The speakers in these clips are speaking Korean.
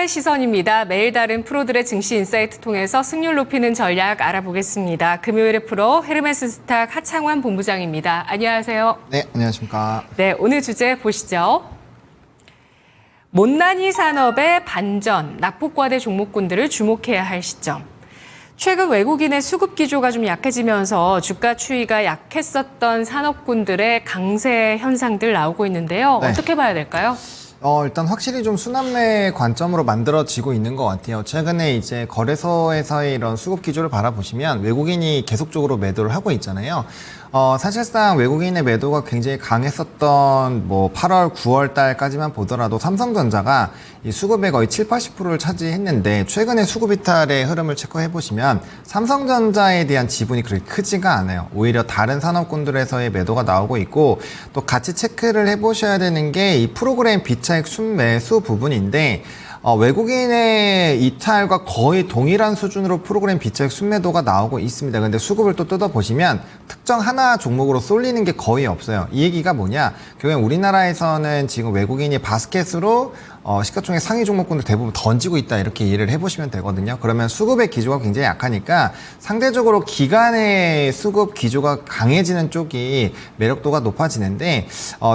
투자의 시선입니다. 매일 다른 프로들의 증시 인사이트 통해서 승률 높이는 전략 알아보겠습니다. 금요일의 프로 헤르메스 스탁 하창환 본부장입니다. 안녕하세요. 네, 안녕하십니까. 네, 오늘 주제 보시죠. 못난이 산업의 반전, 낙폭과대 종목군들을 주목해야 할 시점. 최근 외국인의 수급 기조가 좀 약해지면서 주가 추이가 약했었던 산업군들의 강세 현상들 나오고 있는데요. 네. 어떻게 봐야 될까요? 일단 확실히 좀 순환매 관점으로 만들어지고 있는 것 같아요. 최근에 이제 거래소에서의 이런 수급 기조를 바라보시면 외국인이 계속적으로 매도를 하고 있잖아요. 사실상 외국인의 매도가 굉장히 강했었던 8월, 9월 달까지만 보더라도 삼성전자가 이 수급의 거의 7, 80%를 차지했는데 최근에 수급 이탈의 흐름을 체크해 보시면 삼성전자에 대한 지분이 그렇게 크지가 않아요. 오히려 다른 산업군들에서의 매도가 나오고 있고 또 같이 체크를 해 보셔야 되는 게 이 프로그램 비차익 순매수 부분인데 외국인의 이탈과 거의 동일한 수준으로 프로그램 비차익 순매도가 나오고 있습니다. 근데 수급을 또 뜯어보시면 특정 하나 종목으로 쏠리는 게 거의 없어요. 이 얘기가 뭐냐? 결국 우리나라에서는 지금 외국인이 바스켓으로 시가총액 상위 종목군들 대부분 던지고 있다 이렇게 이해를 해보시면 되거든요. 그러면 수급의 기조가 굉장히 약하니까 상대적으로 기간의 수급 기조가 강해지는 쪽이 매력도가 높아지는데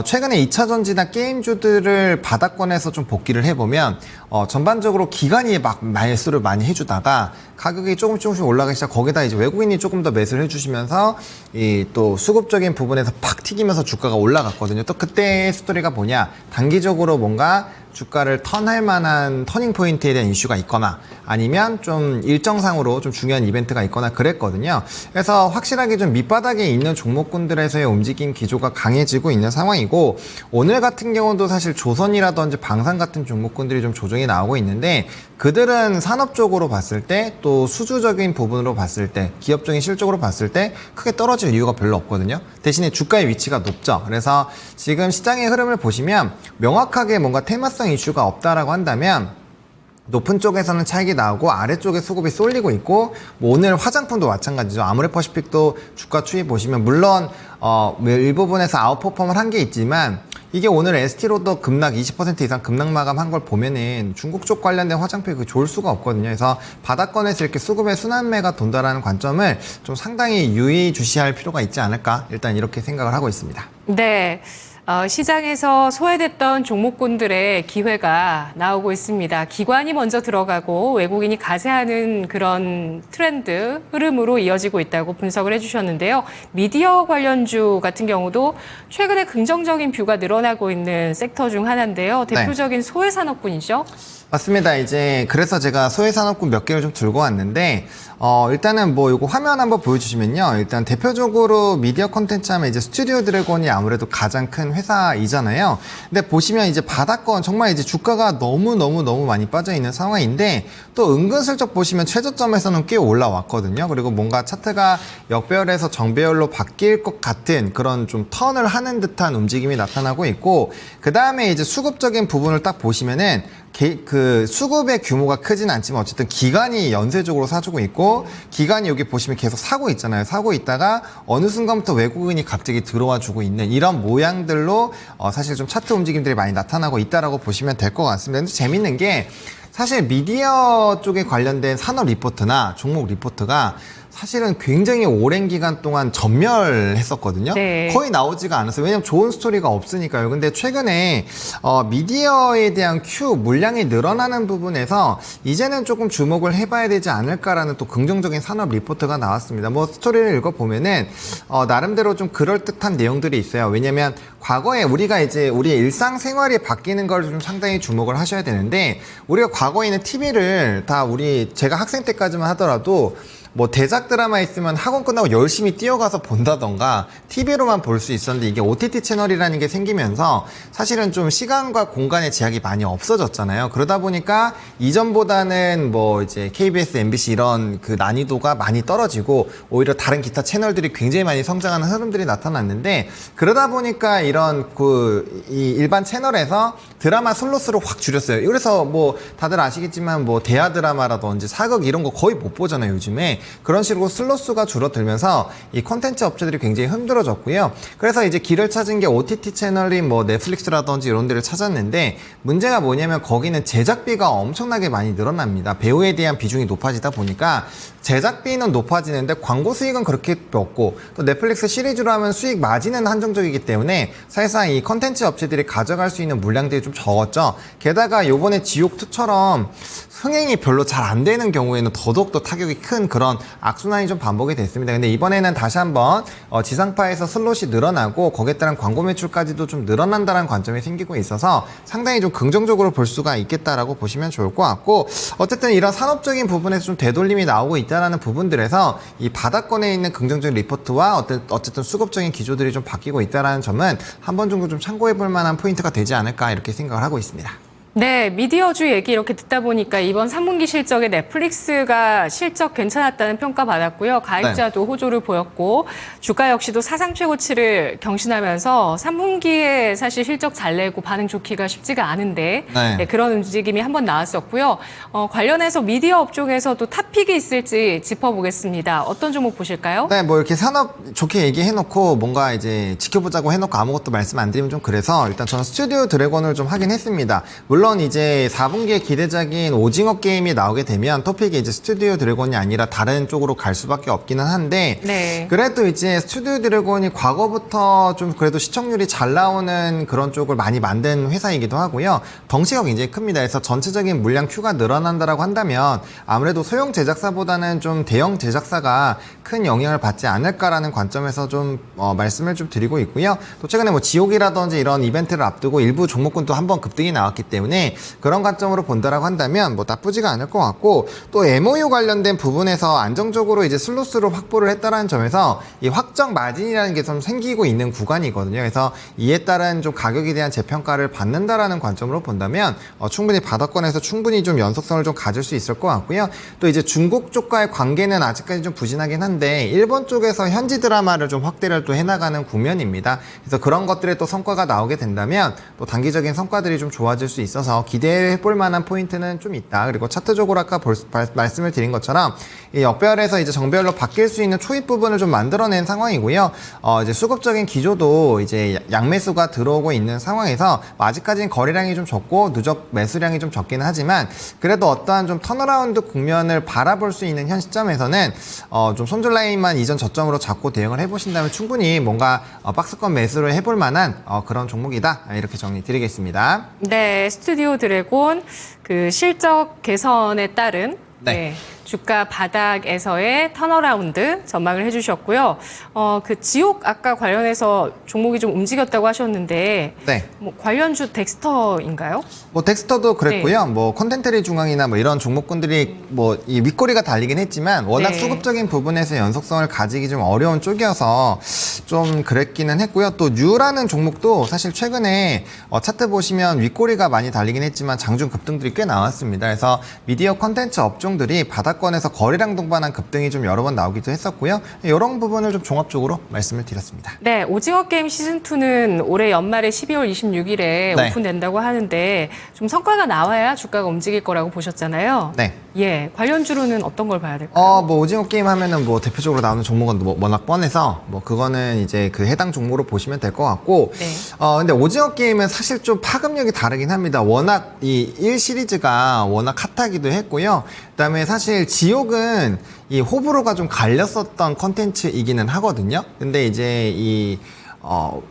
최근에 2차전지나 게임주들을 바닥권에서 좀 복귀를 해보면 전반적으로 기관이 막 매수를 많이 해주다가 가격이 조금씩 올라가기 시작. 거기다 이제 외국인이 조금 더 매수를 해주시면서 이 또 수급적인 부분에서 팍 튀기면서 주가가 올라갔거든요. 또 그때의 스토리가 뭐냐? 단기적으로 뭔가 주가를 턴할 만한 터닝 포인트에 대한 이슈가 있거나 아니면 좀 일정상으로 좀 중요한 이벤트가 있거나 그랬거든요. 그래서 확실하게 좀 밑바닥에 있는 종목군들에서의 움직임 기조가 강해지고 있는 상황이고 오늘 같은 경우도 사실 조선이라든지 방산 같은 종목군들이 좀 조정이 나오고 있는데 그들은 산업적으로 봤을 때 또 수주적인 부분으로 봤을 때 기업적인 실적으로 봤을 때 크게 떨어질 이유가 별로 없거든요. 대신에 주가의 위치가 높죠. 그래서 지금 시장의 흐름을 보시면 명확하게 뭔가 테마성 이슈가 없다라고 한다면 높은 쪽에서는 차익이 나오고 아래쪽에 수급이 쏠리고 있고 오늘 화장품도 마찬가지죠. 아모레퍼시픽도 주가 추이 보시면 물론 일부분에서 아웃퍼폼을 한 게 있지만 이게 오늘 ST로도 급락 20% 이상 급락 마감한 걸 보면은 중국 쪽 관련된 화장품이 좋을 수가 없거든요. 그래서 바닥권에서 이렇게 수급의 순환매가 돈다라는 관점을 좀 상당히 유의 주시할 필요가 있지 않을까 일단 이렇게 생각을 하고 있습니다. 네. 시장에서 소외됐던 종목군들의 기회가 나오고 있습니다. 기관이 먼저 들어가고 외국인이 가세하는 그런 트렌드, 흐름으로 이어지고 있다고 분석을 해주셨는데요. 미디어 관련주 같은 경우도 최근에 긍정적인 뷰가 늘어나고 있는 섹터 중 하나인데요. 대표적인 소외산업군이죠. 맞습니다. 이제 그래서 제가 소외산업군 몇 개를 좀 들고 왔는데 일단은 요거 화면 한번 보여주시면요. 일단 대표적으로 미디어 콘텐츠 하면 이제 스튜디오 드래곤이 아무래도 가장 큰 회사이잖아요. 근데 보시면 이제 바닥권 정말 이제 주가가 너무 많이 빠져 있는 상황인데 또 은근슬쩍 보시면 최저점에서는 꽤 올라왔거든요. 그리고 뭔가 차트가 역배열에서 정배열로 바뀔 것 같은 그런 좀 턴을 하는 듯한 움직임이 나타나고 있고 그 다음에 이제 수급적인 부분을 딱 보시면은 그 수급의 규모가 크진 않지만 어쨌든 기관이 연쇄적으로 사주고 있고 기관이 여기 보시면 계속 사고 있잖아요. 사고 있다가 어느 순간부터 외국인이 갑자기 들어와 주고 있는 이런 모양들로 사실 좀 차트 움직임들이 많이 나타나고 있다라고 보시면 될 것 같습니다. 근데 재밌는 게 사실 미디어 쪽에 관련된 산업 리포트나 종목 리포트가 사실은 굉장히 오랜 기간 동안 전멸했었거든요. 네. 거의 나오지가 않았어요. 왜냐면 좋은 스토리가 없으니까요. 근데 최근에 미디어에 대한 큐 물량이 늘어나는 부분에서 이제는 조금 주목을 해봐야 되지 않을까라는 또 긍정적인 산업 리포트가 나왔습니다. 스토리를 읽어보면은 나름대로 좀 그럴듯한 내용들이 있어요. 왜냐면 과거에 우리가 이제 우리의 일상생활이 바뀌는 걸 좀 상당히 주목을 하셔야 되는데 우리가 과거에 있는 TV를 다 제가 학생 때까지만 하더라도 대작 드라마 있으면 학원 끝나고 열심히 뛰어가서 본다던가 TV로만 볼 수 있었는데 이게 OTT 채널이라는 게 생기면서 사실은 좀 시간과 공간의 제약이 많이 없어졌잖아요. 그러다 보니까 이전보다는 이제 KBS, MBC 이런 그 난이도가 많이 떨어지고 오히려 다른 기타 채널들이 굉장히 많이 성장하는 흐름들이 나타났는데 그러다 보니까 이런 이 일반 채널에서 드라마 슬롯을 확 줄였어요. 그래서 다들 아시겠지만 대하 드라마라든지 사극 이런 거 거의 못 보잖아요, 요즘에. 그런 식으로 슬롯 수가 줄어들면서 이 콘텐츠 업체들이 굉장히 힘들어졌고요. 그래서 이제 길을 찾은 게 OTT 채널인 뭐 넷플릭스라든지 이런 데를 찾았는데 문제가 뭐냐면 거기는 제작비가 엄청나게 많이 늘어납니다. 배우에 대한 비중이 높아지다 보니까 제작비는 높아지는데 광고 수익은 그렇게 없고 또 넷플릭스 시리즈로 하면 수익 마진은 한정적이기 때문에 사실상 이 컨텐츠 업체들이 가져갈 수 있는 물량들이 좀 적었죠. 게다가 요번에 지옥2처럼 흥행이 별로 잘 안 되는 경우에는 더더욱더 타격이 큰 그런 악순환이 좀 반복이 됐습니다. 근데 이번에는 다시 한번 지상파에서 슬롯이 늘어나고 거기에 따른 광고 매출까지도 좀 늘어난다는 관점이 생기고 있어서 상당히 좀 긍정적으로 볼 수가 있겠다라고 보시면 좋을 것 같고 어쨌든 이런 산업적인 부분에서 좀 되돌림이 나오고 있다라는 부분들에서 이 바닥권에 있는 긍정적인 리포트와 어쨌든 수급적인 기조들이 좀 바뀌고 있다라는 점은 한 번 정도 좀 참고해 볼 만한 포인트가 되지 않을까 이렇게 생각을 하고 있습니다. 네, 미디어주 얘기 이렇게 듣다 보니까 이번 3분기 실적에 넷플릭스가 실적 괜찮았다는 평가 받았고요. 가입자도 호조를 보였고 주가 역시도 사상 최고치를 경신하면서 3분기에 사실 실적 잘 내고 반응 좋기가 쉽지가 않은데 네, 그런 움직임이 한번 나왔었고요. 관련해서 미디어 업종에서도 탑픽이 있을지 짚어보겠습니다. 어떤 종목 보실까요? 네, 뭐 이렇게 산업 좋게 얘기해놓고 뭔가 이제 지켜보자고 해놓고 아무것도 말씀 안 드리면 좀 그래서 일단 저는 스튜디오 드래곤을 좀 하긴 했습니다. 물론 이제 4분기에 기대작인 오징어 게임이 나오게 되면 토픽이 이제 스튜디오 드래곤이 아니라 다른 쪽으로 갈 수밖에 없기는 한데 네. 그래도 이제 스튜디오 드래곤이 과거부터 좀 그래도 시청률이 잘 나오는 그런 쪽을 많이 만든 회사이기도 하고요. 덩치가 굉장히 큽니다. 그래서 전체적인 물량 큐가 늘어난다라고 한다면 아무래도 소형 제작사보다는 좀 대형 제작사가 큰 영향을 받지 않을까라는 관점에서 좀 말씀을 좀 드리고 있고요. 또 최근에 뭐 지옥이라든지 이런 이벤트를 앞두고 일부 종목군도 한번 급등이 나왔기 때문에 그런 관점으로 본다라고 한다면 뭐 나쁘지가 않을 것 같고 또 MOU 관련된 부분에서 안정적으로 이제 슬롯으로 확보를 했다라는 점에서 이 확정 마진이라는 게 좀 생기고 있는 구간이거든요. 그래서 이에 따른 좀 가격에 대한 재평가를 받는다라는 관점으로 본다면 충분히 바닥권에서 충분히 좀 연속성을 좀 가질 수 있을 것 같고요. 또 이제 중국 쪽과의 관계는 아직까지 좀 부진하긴 한데 일본 쪽에서 현지 드라마를 좀 확대를 또 해나가는 국면입니다. 그래서 그런 것들에 또 성과가 나오게 된다면 또 단기적인 성과들이 좀 좋아질 수 있어서 기대해 볼 만한 포인트는 좀 있다. 그리고 차트적으로 아까 말씀을 드린 것처럼 이 역별에서 이제 정별로 바뀔 수 있는 초입 부분을 좀 만들어낸 상황이고요. 이제 수급적인 기조도 이제 양매수가 들어오고 있는 상황에서 아직까지는 거래량이 좀 적고 누적 매수량이 좀 적기는 하지만 그래도 어떠한 좀 턴어라운드 국면을 바라볼 수 있는 현 시점에서는 좀 손절 라인만 이전 저점으로 잡고 대응을 해보신다면 충분히 뭔가 박스권 매수를 해볼 만한 그런 종목이다. 이렇게 정리 드리겠습니다. 네, 스튜디오 드래곤 그 실적 개선에 따른 네. 주가 바닥에서의 턴어라운드 전망을 해주셨고요. 그 지옥 아까 관련해서 종목이 좀 움직였다고 하셨는데, 네. 뭐 관련주 덱스터인가요? 뭐 덱스터도 그랬고요. 뭐 콘텐츠리 중앙이나 뭐 이런 종목군들이 뭐 이 윗꼬리가 달리긴 했지만 워낙 네. 수급적인 부분에서 연속성을 가지기 좀 어려운 쪽이어서 좀 그랬기는 했고요. 또 뉴라는 종목도 사실 최근에 차트 보시면 윗꼬리가 많이 달리긴 했지만 장중 급등들이 꽤 나왔습니다. 그래서 미디어 콘텐츠 업종들이 바닥권에서 거래량 동반한 급등이 좀 여러 번 나오기도 했었고요. 이런 부분을 좀 종합적으로 말씀을 드렸습니다. 네, 오징어 게임 시즌2는 올해 연말에 12월 26일에 네. 오픈된다고 하는데 좀 성과가 나와야 주가가 움직일 거라고 보셨잖아요. 네. 예, 관련주로는 어떤 걸 봐야 될까요? 뭐 오징어 게임 하면은 뭐 대표적으로 나오는 종목은 뭐 워낙 뻔해서 뭐 그거는 이제 그 해당 종목으로 보시면 될 것 같고. 네. 근데 오징어 게임은 사실 좀 파급력이 다르긴 합니다. 워낙 이 1 시리즈가 워낙 핫하기도 했고요. 그다음에 사실 지옥은 이 호불호가 좀 갈렸었던 컨텐츠이기는 하거든요. 근데 이제 이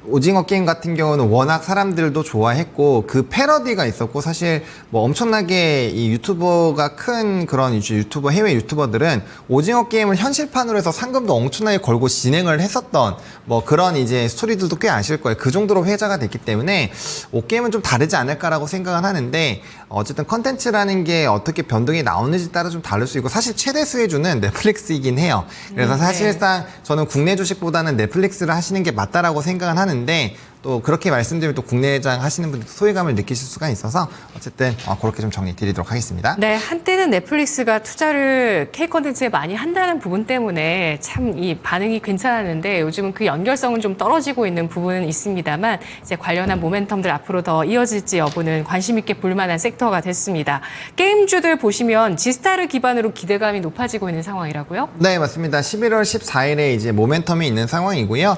오징어 게임 같은 경우는 워낙 사람들도 좋아했고 그 패러디가 있었고 사실 뭐 엄청나게 이 유튜버가 큰 그런 유튜버 해외 유튜버들은 오징어 게임을 현실판으로 해서 상금도 엄청나게 걸고 진행을 했었던 뭐 그런 이제 스토리들도 꽤 아실 거예요. 그 정도로 회자가 됐기 때문에 오게임은 좀 다르지 않을까라고 생각은 하는데 어쨌든 컨텐츠라는 게 어떻게 변동이 나오는지 따라 좀 다를 수 있고 사실 최대 수혜주는 넷플릭스이긴 해요. 그래서 네. 사실상 저는 국내 주식보다는 넷플릭스를 하시는 게 맞다라고 생각은 하는데 또 그렇게 말씀드리면 또 국내장 하시는 분들도 소외감을 느끼실 수가 있어서 어쨌든 그렇게 좀 정리 드리도록 하겠습니다. 네, 한때는 넷플릭스가 투자를 K-콘텐츠에 많이 한다는 부분 때문에 참 이 반응이 괜찮았는데 요즘은 그 연결성은 좀 떨어지고 있는 부분은 있습니다만 이제 관련한 모멘텀들 앞으로 더 이어질지 여부는 관심 있게 볼 만한 섹터가 됐습니다. 게임주들 보시면 지스타를 기반으로 기대감이 높아지고 있는 상황이라고요? 네, 맞습니다. 11월 14일에 이제 모멘텀이 있는 상황이고요.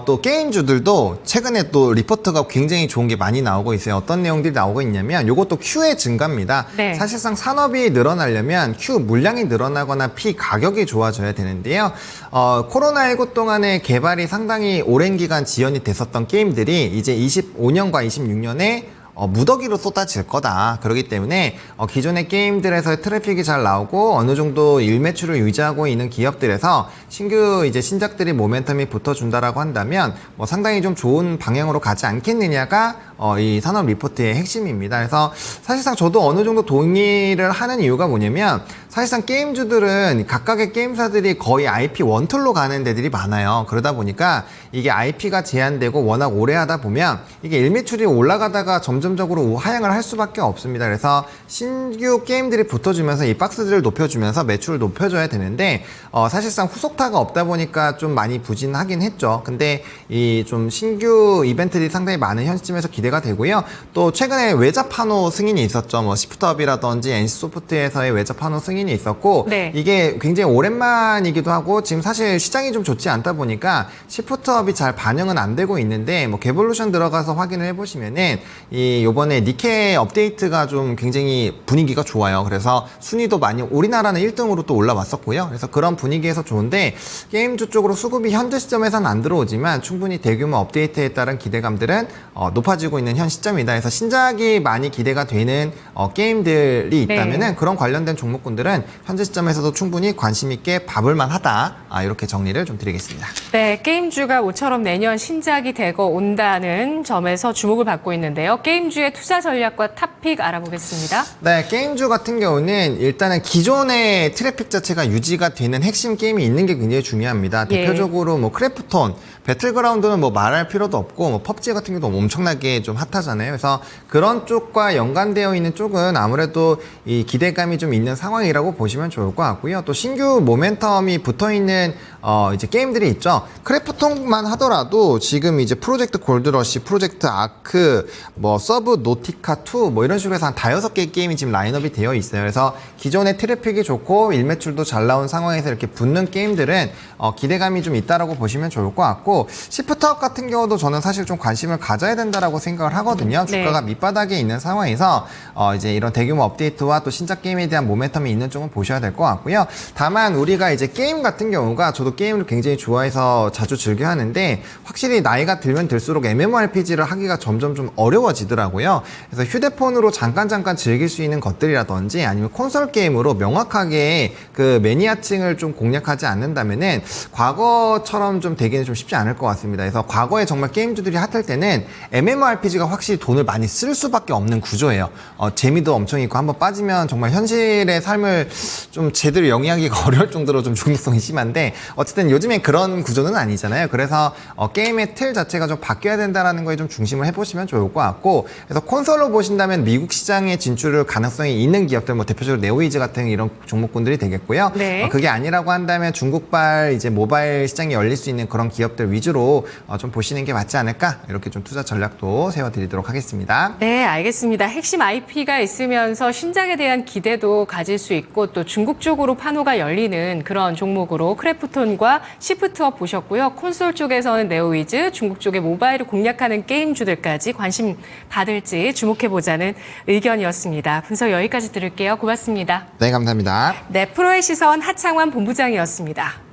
또 게임주들도 최근에 또 리포트가 굉장히 좋은 게 많이 나오고 있어요. 어떤 내용들이 나오고 있냐면 이것도 Q의 증가입니다. 네. 사실상 산업이 늘어나려면 Q 물량이 늘어나거나 P 가격이 좋아져야 되는데요. 코로나19 동안에 개발이 상당히 오랜 기간 지연이 됐었던 게임들이 이제 25년과 26년에 무더기로 쏟아질 거다. 그렇기 때문에 기존의 게임들에서 트래픽이 잘 나오고 어느 정도 일매출을 유지하고 있는 기업들에서 신규 이제 신작들이 모멘텀이 붙어준다라고 한다면 상당히 좀 좋은 방향으로 가지 않겠느냐가 이 산업 리포트의 핵심입니다. 그래서 사실상 저도 어느 정도 동의를 하는 이유가 뭐냐면 사실상 게임주들은 각각의 게임사들이 거의 IP 원툴로 가는 데들이 많아요. 그러다 보니까 이게 IP가 제한되고 워낙 오래 하다 보면 이게 일매출이 올라가다가 점점적으로 하향을 할 수밖에 없습니다. 그래서 신규 게임들이 붙어주면서 이 박스들을 높여주면서 매출을 높여줘야 되는데 사실상 후속타가 없다 보니까 좀 많이 부진하긴 했죠. 근데 이 좀 신규 이벤트들이 상당히 많은 현 시점에서 기대가 되고요. 또 최근에 외자 파노 승인이 있었죠. 시프트업이라든지 NC소프트에서의 외자 파노 승인이 있었고 네. 이게 굉장히 오랜만이기도 하고 지금 사실 시장이 좀 좋지 않다 보니까 시프트업이 잘 반영은 안 되고 있는데 개볼루션 들어가서 확인을 해보시면은 요번에 니케 업데이트가 좀 굉장히 분위기가 좋아요. 그래서 순위도 많이 우리나라는 1등으로 또 올라왔었고요. 그래서 그런 분위기에서 좋은데 게임주 쪽으로 수급이 현재 시점에서는 안 들어오지만 충분히 대규모 업데이트에 따른 기대감들은 높아지고 있는 현 시점이다. 그래서 신작이 많이 기대가 되는 게임들이 있다면은 네. 그런 관련된 종목군들은 현재 시점에서도 충분히 관심 있게 봐볼만 하다. 이렇게 정리를 좀 드리겠습니다. 네, 게임주가 모처럼 내년 신작이 되고 온다는 점에서 주목을 받고 있는데요. 게임주의 투자 전략과 탑픽 알아보겠습니다. 네, 게임주 같은 경우는 일단은 기존의 트래픽 자체가 유지가 되는 핵심 게임이 있는 게 굉장히 중요합니다. 예. 대표적으로 크래프톤, 배틀그라운드는 말할 필요도 없고 펍지 같은 경우도 엄청나게 좀 핫하잖아요. 그래서 그런 쪽과 연관되어 있는 쪽은 아무래도 이 기대감이 좀 있는 상황이라고 보시면 좋을 것 같고요. 또 신규 모멘텀이 붙어 있는 이제 게임들이 있죠. 크래프톤만 하더라도 지금 이제 프로젝트 골드러시, 프로젝트 아크, 서브 노티카 2 이런 식으로 해서 한 5개 게임이 지금 라인업이 되어 있어요. 그래서 기존의 트래픽이 좋고 일매출도 잘 나온 상황에서 이렇게 붙는 게임들은 기대감이 좀 있다라고 보시면 좋을 것 같고 시프트업 같은 경우도 저는 사실 좀 관심을 가져야 된다라고 생각을 하거든요. 네. 주가가 밑바닥에 있는 상황에서 이제 이런 대규모 업데이트와 또 신작 게임에 대한 모멘텀이 있는 쪽은 보셔야 될 것 같고요. 다만 우리가 이제 게임 같은 경우가 저도 게임을 굉장히 좋아해서 자주 즐겨 하는데 확실히 나이가 들면 들수록 MMORPG를 하기가 점점 좀 어려워지더라고요. 그래서 휴대폰으로 잠깐 즐길 수 있는 것들이라든지 아니면 콘솔 게임으로 명확하게 그 매니아층을 좀 공략하지 않는다면은 과거처럼 좀 되기는 좀 쉽지 않을 것 같습니다. 그래서 과거에 정말 게임주들이 핫할 때는 MMORPG가 확실히 돈을 많이 쓸 수밖에 없는 구조예요. 재미도 엄청 있고 한번 빠지면 정말 현실의 삶을 좀 제대로 영위하기가 어려울 정도로 좀 중독성이 심한데 어쨌든 요즘엔 그런 구조는 아니잖아요. 그래서 게임의 틀 자체가 좀 바뀌어야 된다는 거에 좀 중심을 해보시면 좋을 것 같고 그래서 콘솔로 보신다면 미국 시장에 진출을 가능성이 있는 기업들 대표적으로 네오이즈 같은 이런 종목군들이 되겠고요. 네. 그게 아니라고 한다면 중국발 이제 모바일 시장이 열릴 수 있는 그런 기업들 위주로 좀 보시는 게 맞지 않을까 이렇게 좀 투자 전략도 세워드리도록 하겠습니다. 네, 알겠습니다. 핵심 IP가 있으면서 신작에 대한 기대도 가질 수 있고 또 중국 쪽으로 판호가 열리는 그런 종목으로 크래프톤과 시프트업 보셨고요. 콘솔 쪽에서는 네오위즈, 중국 쪽의 모바일을 공략하는 게임주들까지 관심 받을지 주목해보자는 의견이었습니다. 분석 여기까지 들을게요. 고맙습니다. 네, 감사합니다. 네, 프로의 시선 하창환 본부장이었습니다.